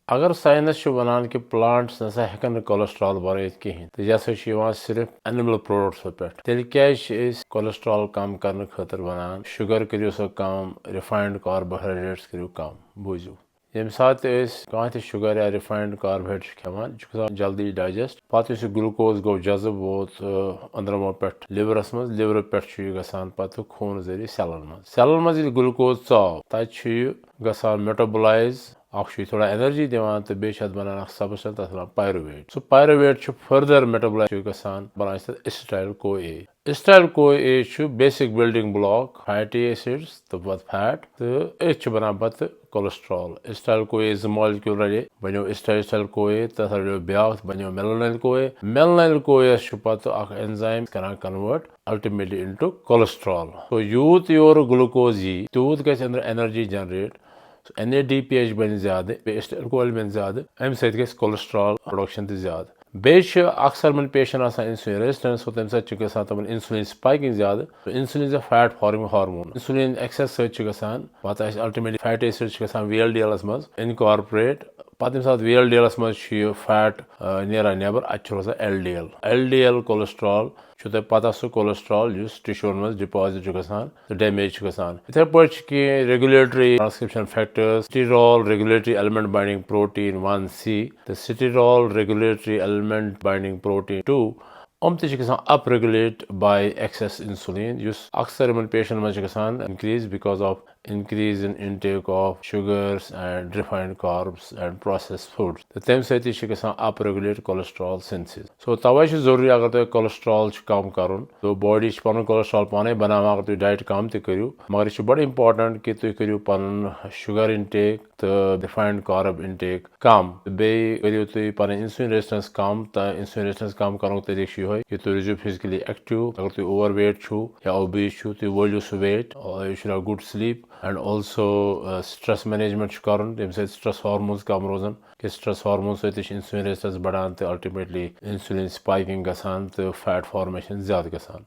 अगर साइंस वनान कि प्लांट्स नसा हेकन कोलेस्ट्रॉल बनाइथ कहीं तो यह सिर्फ एनिमल प्रोडक्ट्सों पे तेल क्या कोलेस्ट्रॉल कम करने खतर वनान शुगर करियो सो कम रिफाइंड कार्बोहाइड्रेट्स करियो कम बूझो यम सात कह शुगर या रिफाइंड कार्बोहाइड्रेट्स खेवान जल्दी डाइजेस्ट पत ग्लूकोज गो जज्ब वोत अंदरमो पे लिवरस मज लिवर पे गसान पत खून जरिए सेलन मज ग्लूकोज चाव तत गसान मेटाबोलाइज थोड़ा एनर्जी दिवान तो बेश बनान सबस्टेंस तथ pyruvate so pyruvate further metabolise गसान बनान acetyl co A acetyl co A basic building block fatty acids तो पत फैट तो बनान पत कोलेस्ट्रॉल एसिटाइल को ए मॉलिक्यूल रले बनो एसिटाइल को ए तथ रलो ब्या बनो मेलानाइल को ए पत एंजाइम करान कन्वर्ट अल्टीमेटली इनटू कोलेस्ट्रॉल तो यूथ योर ग्लूकोज यी तूत गस अंदर एनर्जी जनरेट NADPH बन ज्यादा एसिटाइल कोल बन ज्यादा अम सत कोलेस्ट्रॉल प्रोडक्शन ज्यादा बेश अक्सर मन पेशेंट इंसुलिन रेजिस्टेंस तम सम इंसुलिन स्पाइकिंग ज्यादा insulin fat forming hormone insulin excess सत पत अल्टीमेटली फैटी एसिड्स VLDL मज इनकॉर्पोरेट पत VLDL मज फैट नेरान नबर अत रोजान LDL कोलेस्ट्रॉल पता सह कोलेस्ट्रॉल टिश्यून मज डिपॉजिट गसान तो डैमेज गसान इथे पे regulatory transcription factors स्टीरॉल regulatory element binding protein 1C तो स्टीरॉल regulatory element binding protein 2 up regulate bye access insulin अक्सर इन पेशेंट मज increase because of increase in intake of sugars and refined carbs and processed foods तो तम सत up regulate cholesterol synthesis सो तवे जरूरी अगर तुम कोलेस्ट्रॉल कम कर तो बॉडी पन कोलेस्ट्रॉल पाने बनाना अगर तुम डाइट कम तू मगर यह बड़ इंपॉर्टेंट कि तुम करो पन शुगर इंटेक तो रिफाइंड कार्ब इंटेक कम बे करो तुम पन इंसुलिन रेजिस्टेंस कम तो इंसुलिन रेजिस्टेंस कम कर तरीक यह कि तुम रोजो फिजिकली एक्टिव अगर तुम ओवर वेट या ओबीज तुम वोलो सह वेट और you should have good sleep and also stress management करन तम सत स्ट्रेस हार्मोन्स कम रोजन कि स्ट्रेस हार्मोन सत इंसुलिन रेजिस्टेंस बढ़ान तो अल्टीमेटली इंसुलिन स्पाइकिंग गसान तो फैट फॉर्मेशन ज्यादा गसान